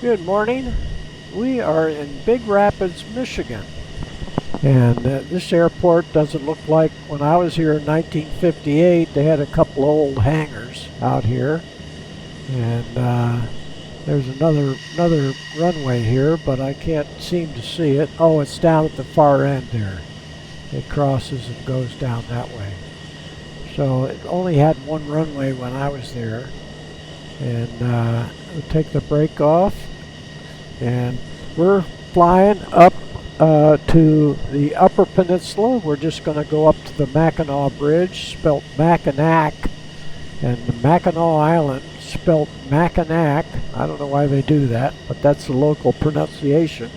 Good morning. We are in Big Rapids, Michigan. And this airport doesn't look like when I was here in 1958. They had a couple old hangars out here. And there's another runway here, but I can't seem to see it. Oh, it's down at the far end there. It crosses and goes down that way. So it only had one runway when I was there. And we'll take the brake off. And we're flying up to the Upper Peninsula. We're just going to go up to the Mackinac Bridge, spelt Mackinac, and the Mackinac Island, spelt Mackinac. I don't know why they do that, but that's the local pronunciation.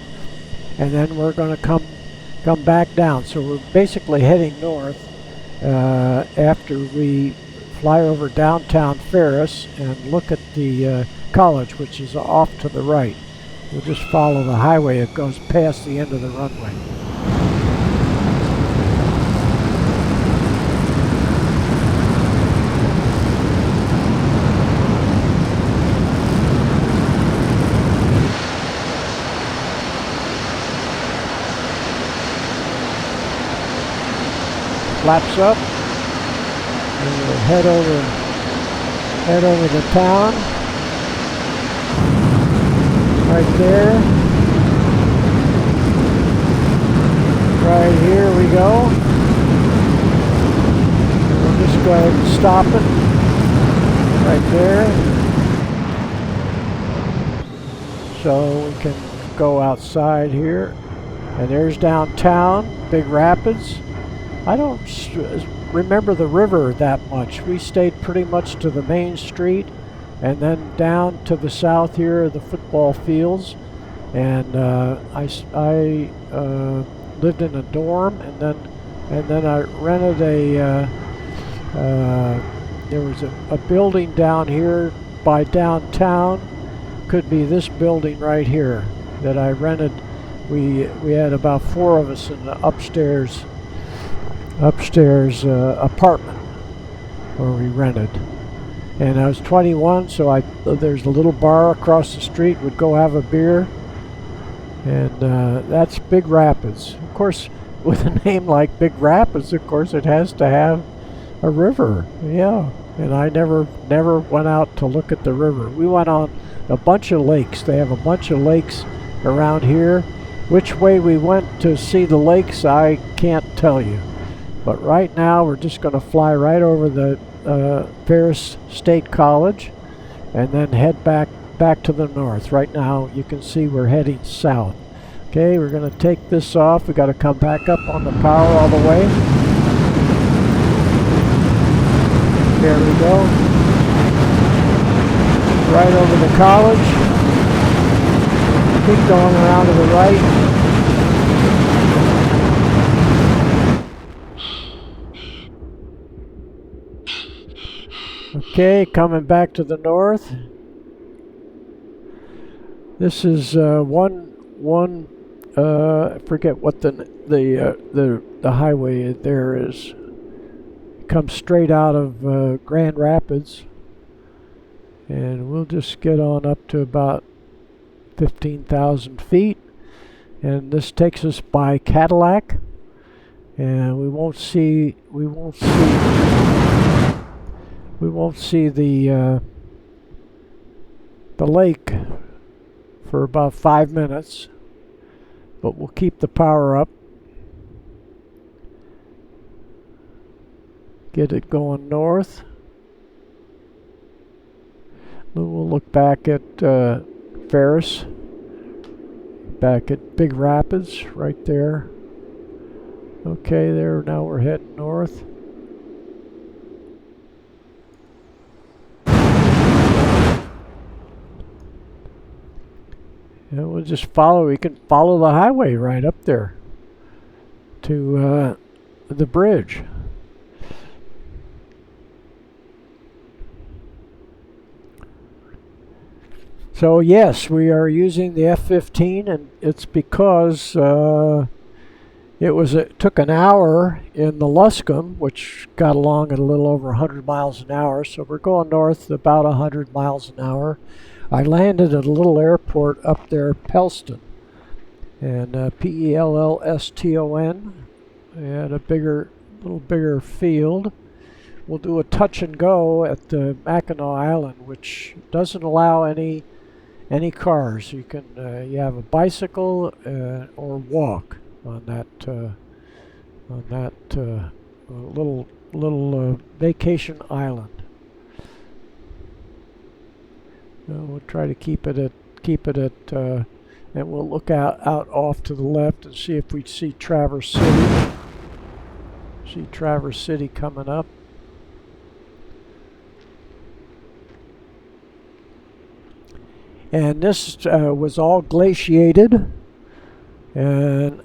And then we're going to come back down. So we're basically heading north after we fly over downtown Ferris and look at the college, which is off to the right. We'll just follow the highway. It goes past the end of the runway. Flaps up, and we'll head over the town. Right there. Right here we go. We'll just go ahead and stop it. Right there. So we can go outside here. And there's downtown, Big Rapids. I don't remember the river that much. We stayed pretty much to the main street. And then down to the south here are the football fields, and I lived in a dorm, and then I rented there was a building down here by downtown. Could be this building right here that I rented. We had about 4 of us in the upstairs apartment where we rented. And I was 21, so there's a little bar across the street. Would go have a beer, and that's Big Rapids. Of course, with a name like Big Rapids, of course, it has to have a river. Yeah, and I never went out to look at the river. We went on a bunch of lakes. They have a bunch of lakes around here. Which way we went to see the lakes, I can't tell you. But right now, we're just going to fly right over the Ferris State College and then head back to the north. Right now you can see we're heading south. Okay, we're going to take this off. We got to come back up on the power all the way. There we go. Right over the college. Keep going around to the right. Okay, coming back to the north. This is I forget what the highway there is. It comes straight out of Grand Rapids, and we'll just get on up to about 15,000 feet, and this takes us by Cadillac, and we won't see the lake for about 5 minutes, but we'll keep the power up. Get it going north. Then we'll look back at Ferris, back at Big Rapids, right there. Okay, there, now we're heading north. And we'll just we can follow the highway right up there to the bridge. So yes, we are using the F-15, and it's because it took an hour in the Luscombe, which got along at a little over 100 miles an hour. So we're going north about 100 miles an hour. I landed at a little airport up there, Pellston, and Pellston. They had a little bigger field. We'll do a touch and go at the Mackinac Island, which doesn't allow any cars. You can you have a bicycle or walk on that little vacation island. We'll try to keep it at and we'll look out off to the left and see if we see Traverse City. See Traverse City coming up. And this was all glaciated, and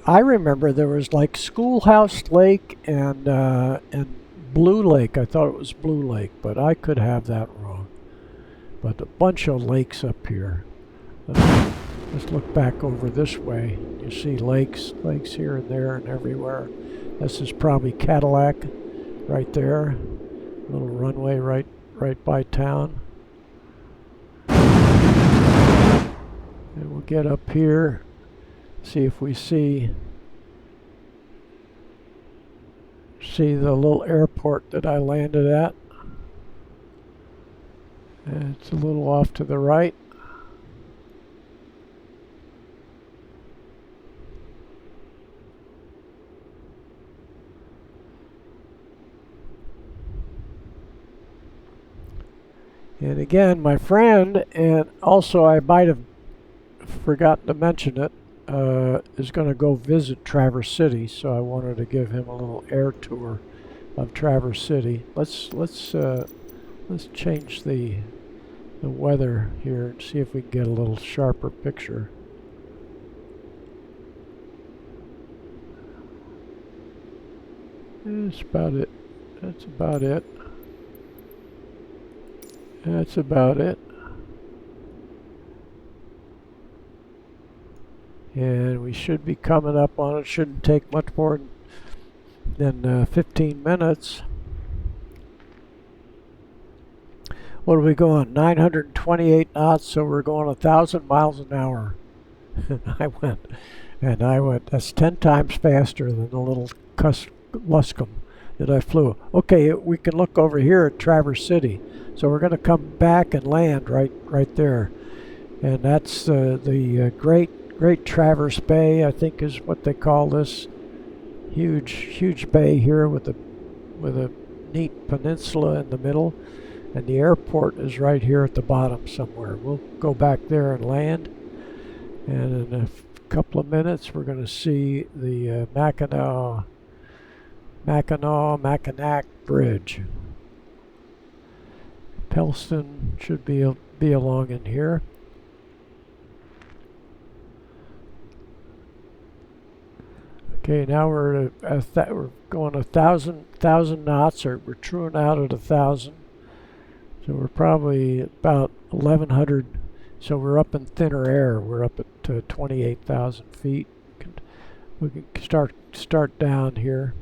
I remember there was like Schoolhouse Lake and Blue Lake. I thought it was Blue Lake, but I could have that wrong. But a bunch of lakes up here. Let's look back over this way. You see lakes here and there and everywhere. This is probably Cadillac right there. Little runway right by town. And we'll get up here, see if we see the little airport that I landed at. And it's a little off to the right. And again, my friend, and also I might have forgotten to mention it, is going to go visit Traverse City, so I wanted to give him a little air tour of Traverse City. Let's change the weather here and see if we can get a little sharper picture. That's about it. That's about it. That's about it. And we should be coming up on it. Shouldn't take much more than 15 minutes. What are we going? 928 knots, so we're going 1,000 miles an hour. I went. That's 10 times faster than the little Luscombe that I flew. Okay, we can look over here at Traverse City. So we're going to come back and land right there. And that's the Great Traverse Bay, I think is what they call this. Huge bay here with a neat peninsula in the middle. And the airport is right here at the bottom somewhere. We'll go back there and land. And in a couple of minutes, we're going to see the Mackinac Bridge. Pellston should be along in here. Okay, now we're going 1,000 knots, or we're truing out at 1,000. So we're probably about 1,100. So we're up in thinner air. We're up at 28,000 feet. We can start down here.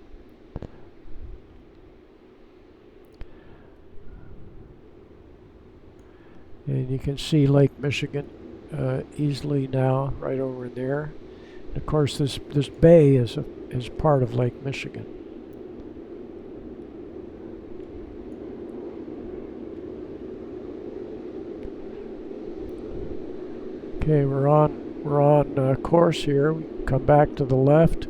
And you can see Lake Michigan easily now, right over there. And of course, this bay is part of Lake Michigan. Okay, we're on course here. We come back to the left.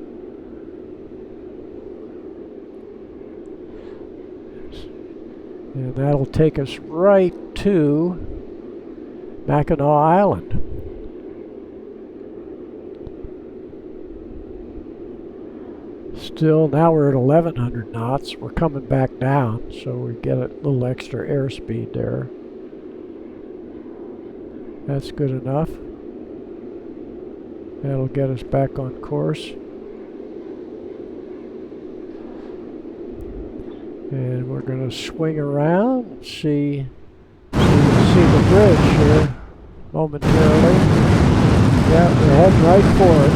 And that'll take us right to Mackinac Island. Still, now we're at 1,100 knots. We're coming back down, so we get a little extra airspeed there. That's good enough. That'll get us back on course. And we're going to swing around and see the bridge here momentarily. Yeah, we're heading right for it.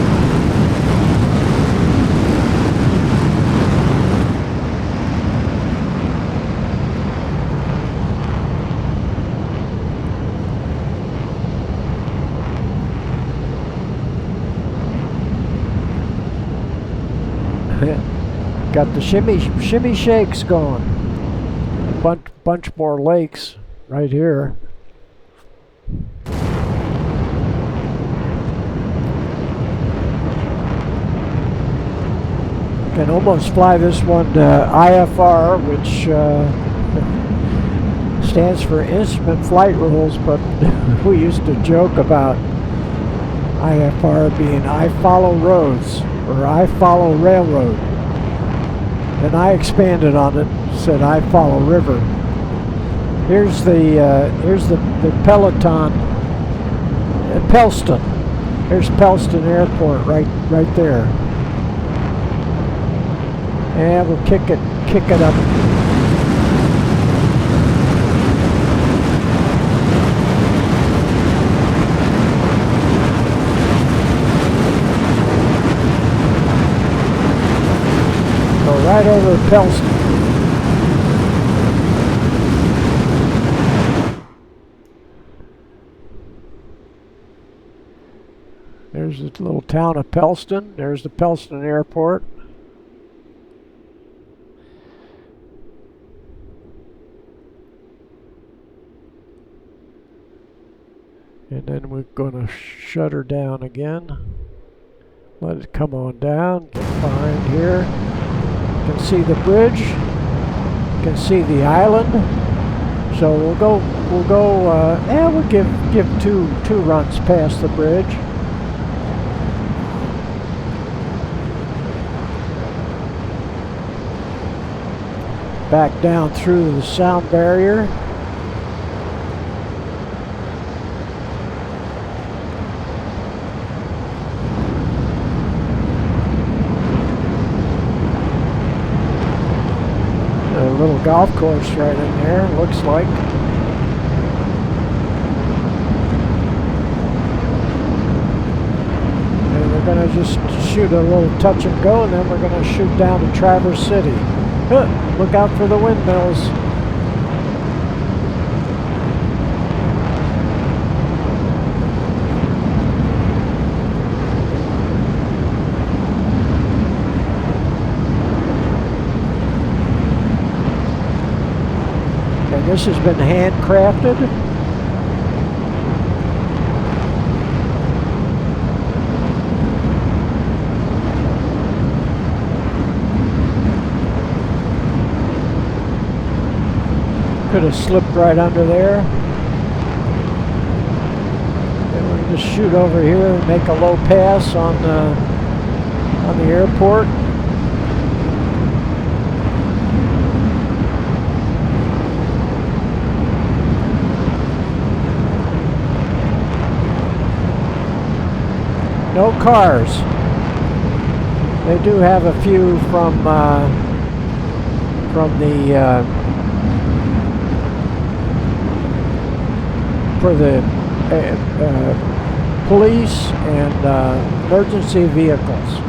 got the shimmy shakes going. Bunch more lakes right here. Can almost fly this one to IFR, which stands for Instrument Flight Rules, but we used to joke about IFR being I Follow Roads or I Follow Railroad. And I expanded on it, said I Follow River. Here's the Peloton, Pellston. Here's Pellston Airport right there. And we'll kick it up. Go right over Pellston. There's the little town of Pellston. There's the Pellston Airport. And then we're going to shut her down again. Let it come on down. Get behind here. You can see the bridge. You can see the island. So we'll give two runs past the bridge. Back down through the sound barrier. A little golf course right in there, looks like. And we're going to just shoot a little touch and go, and then we're going to shoot down to Traverse City. Look out for the windmills. And this has been handcrafted. Could have slipped right under there. And we're going to shoot over here and make a low pass on the airport. No cars. They do have a few from the for the police and emergency vehicles.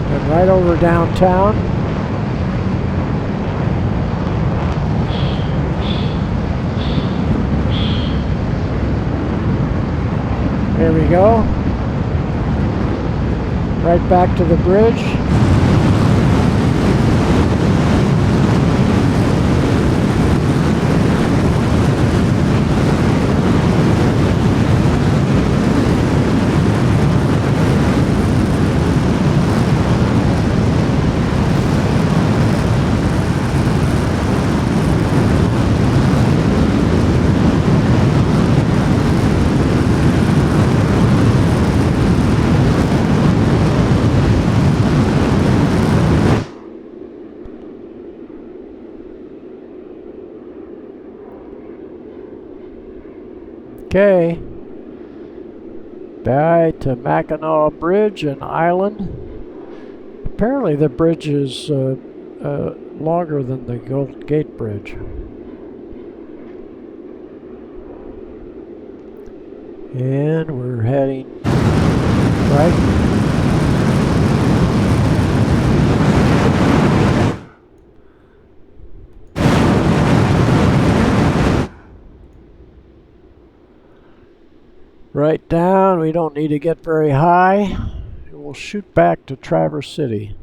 And right over downtown. There we go. Right back to the bridge. Okay, back to Mackinac Bridge and Island. Apparently the bridge is longer than the Golden Gate Bridge. And we're heading right. right down. We don't need to get very high. We'll shoot back to Traverse City.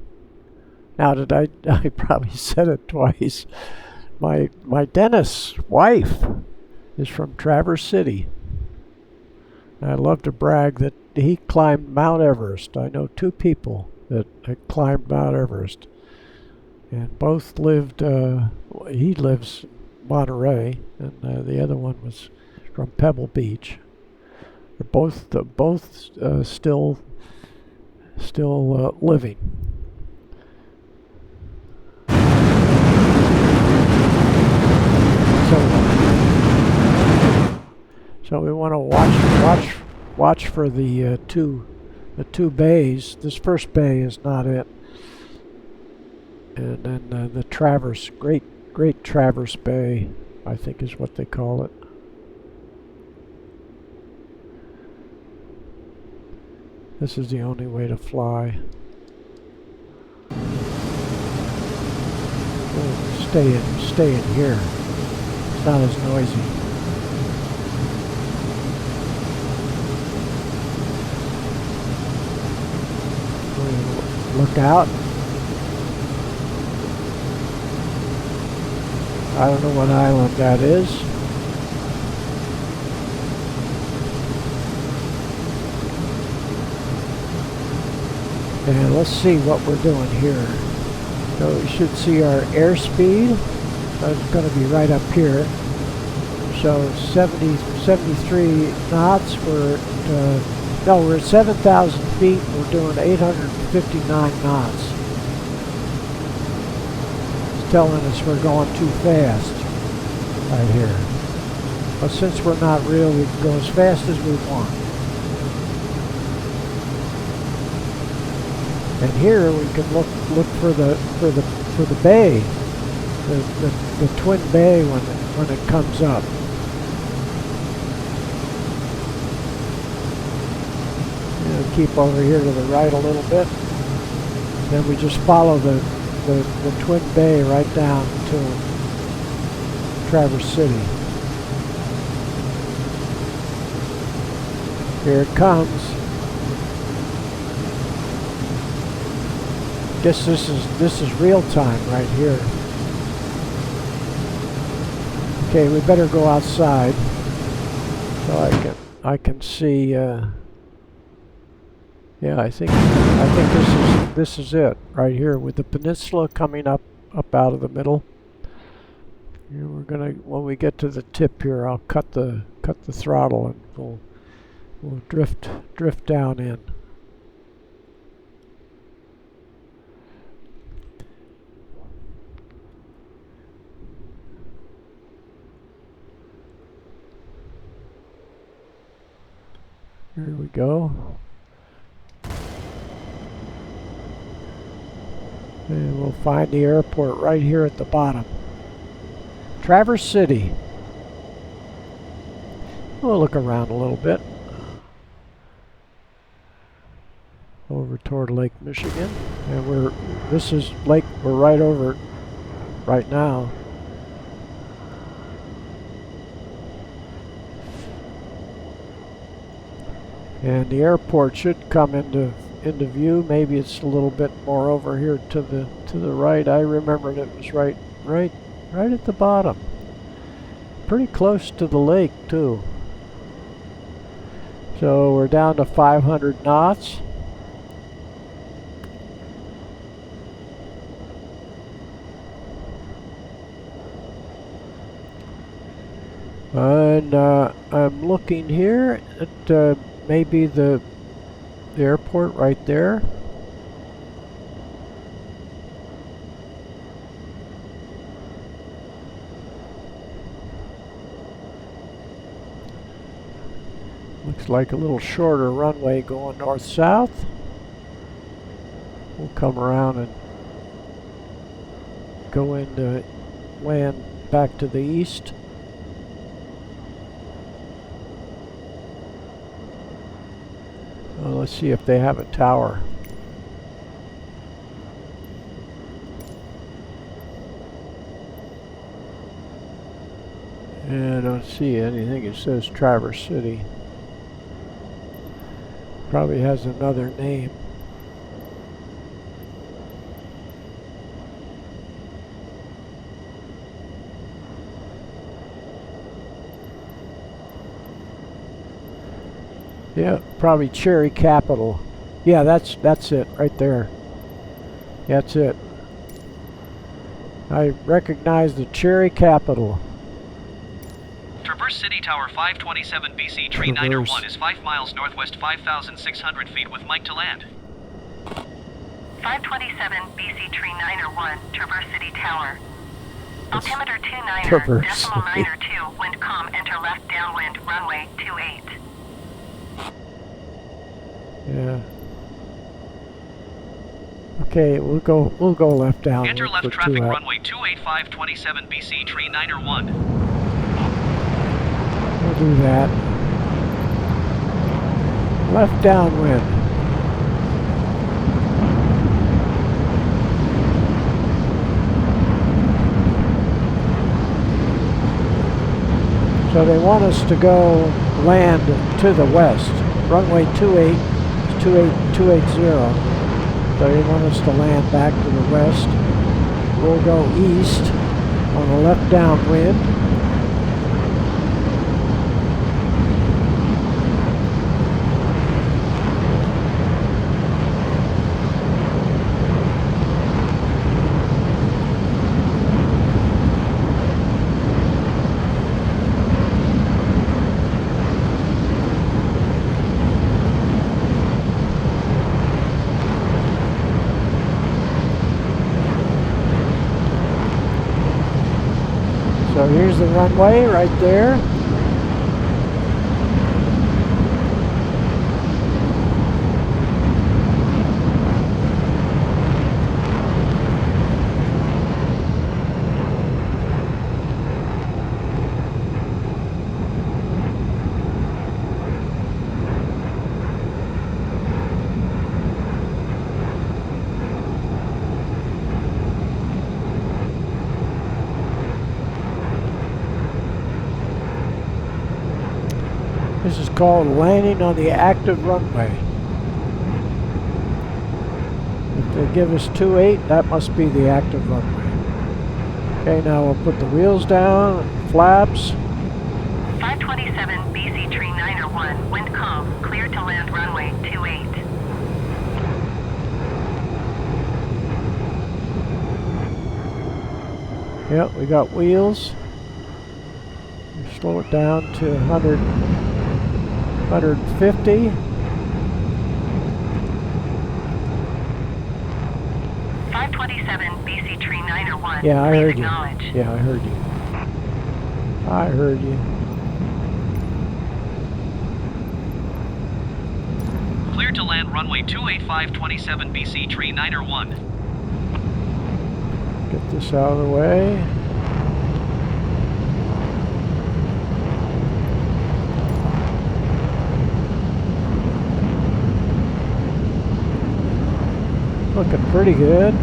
Now, I probably said it twice. My dentist's wife is from Traverse City. I love to brag that he climbed Mount Everest. I know two people that climbed Mount Everest. And both lived, he lives in Monterey, and the other one was from Pebble Beach. They're both still living. So we want to watch for the two bays. This first bay is not it, and then the Traverse, Great Traverse Bay, I think is what they call it. This is the only way to fly. We'll stay in here. It's not as noisy. Look out. I don't know what island that is. And let's see what we're doing here. So we should see our airspeed. So it's going to be right up here. So 73 knots. We're at 7,000 feet. We're doing 859 knots. It's telling us we're going too fast right here. But since we're not real, we can go as fast as we want. And here we can look for the bay, the twin bay when it comes up. Keep over here to the right a little bit. Then we just follow the twin bay right down to Traverse City. Here it comes. Guess this is real time right here. Okay, we better go outside so I can see. Yeah, I think this is it right here with the peninsula coming up out of the middle. Here we're gonna, when we get to the tip here, I'll cut the throttle and we'll drift down in. Here we go. And we'll find the airport right here at the bottom. Traverse City. We'll look around a little bit. Over toward Lake Michigan. And this is Lake, we're right over it right now. And the airport should come into view. Maybe it's a little bit more over here to the right. I remembered it was right at the bottom. Pretty close to the lake too. So we're down to 500 knots. And I'm looking here at maybe the airport right there. Looks like a little shorter runway going north-south. We'll come around and go into land back to the east. Well, let's see if they have a tower. And I don't see anything. It says Traverse City. Probably has another name. Yeah, probably Cherry Capital. Yeah, that's it right there. That's it. I recognize the Cherry Capital. Traverse City Tower 527 BC Tree 901 is 5 miles northwest 5,600 feet with Mike to land. 527 BC Tree 901, Traverse City Tower. Altimeter 29er, Traverse decimal City. 9er 2, wind calm, enter left downwind, runway 28. Yeah. Okay, we'll go left down. Enter left traffic runway 28527 BC Tree 901. We'll do that. Left downwind. So they want us to go land to the west. Runway 280. So they want us to land back to the west. We'll go east on the left downwind. So here's the runway right there. This is called landing on the active runway. If they give us 28, that must be the active runway. Okay, now we'll put the wheels down, flaps. 527 BC Tree 901, wind calm, clear to land runway 28. Yep, we got wheels. Slow it down to 100, 150. 527 BC Tree 901. Yeah, I Please heard you. acknowledge. Yeah, I heard you. I heard you. Clear to land runway 28527 BC Tree 901. Get this out of the way. Looking pretty good.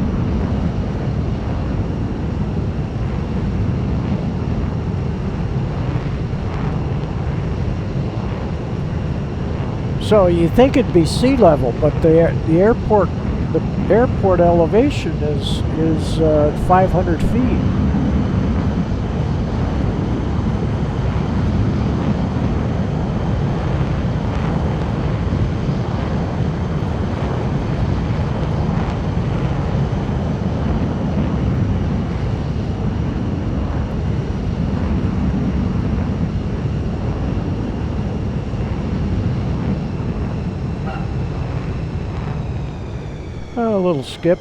So you think it'd be sea level, but the airport elevation is 500 feet. A little skip.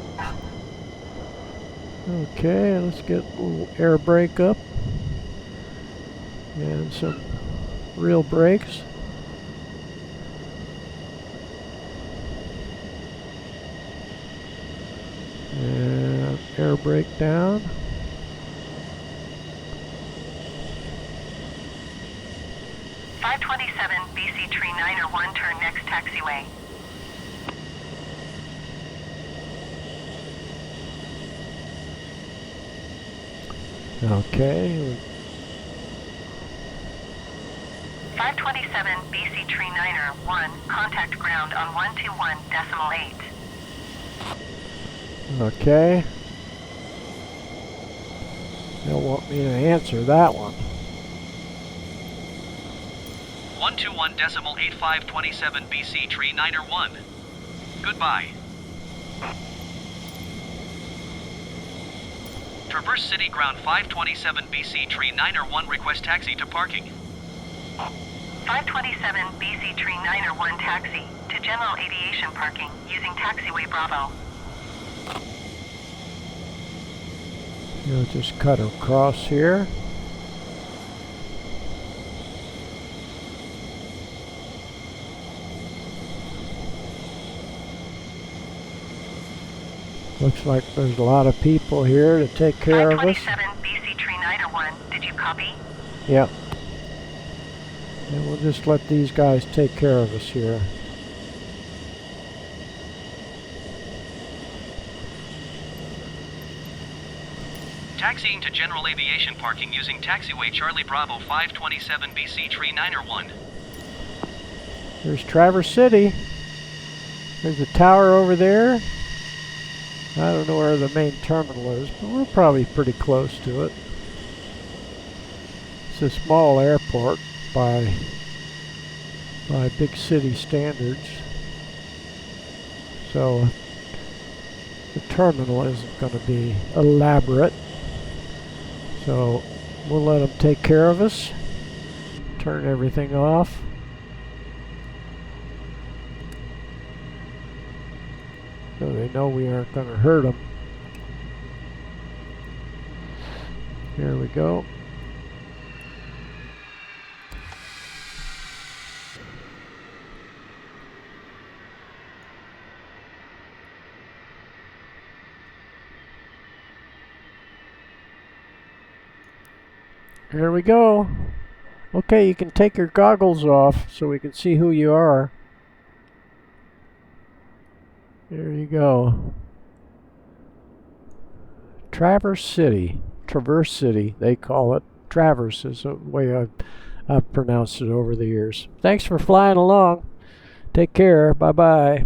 Okay, let's get a little air brake up and some real brakes. And air brake down. BC Tree 901, turn next taxiway. Okay. 527 BC Tree Niner 1, contact ground on 121.8. Okay. They'll want me to answer that one. 121.8527 BC Tree Niner 1. Goodbye. Traverse City Ground 527 BC Tree Niner 1, request taxi to parking. 527 BC Tree Niner 1 taxi to general aviation parking using taxiway Bravo. You'll just cut across here. Looks like there's a lot of people here to take care of us. 527 BC Tree Niner 1, did you copy? Yep. And we'll just let these guys take care of us here. Taxiing to general aviation parking using taxiway Charlie Bravo 527 BC Tree Niner 1. There's Traverse City. There's a tower over there. I don't know where the main terminal is, but we're probably pretty close to it. It's a small airport by big city standards. So the terminal isn't going to be elaborate. So we'll let them take care of us. Turn everything off. So they know we aren't going to hurt them. Here we go. Here we go. Okay, you can take your goggles off so we can see who you are. There you go. Traverse City. Traverse City, they call it. Traverse is the way I've pronounced it over the years. Thanks for flying along. Take care. Bye-bye.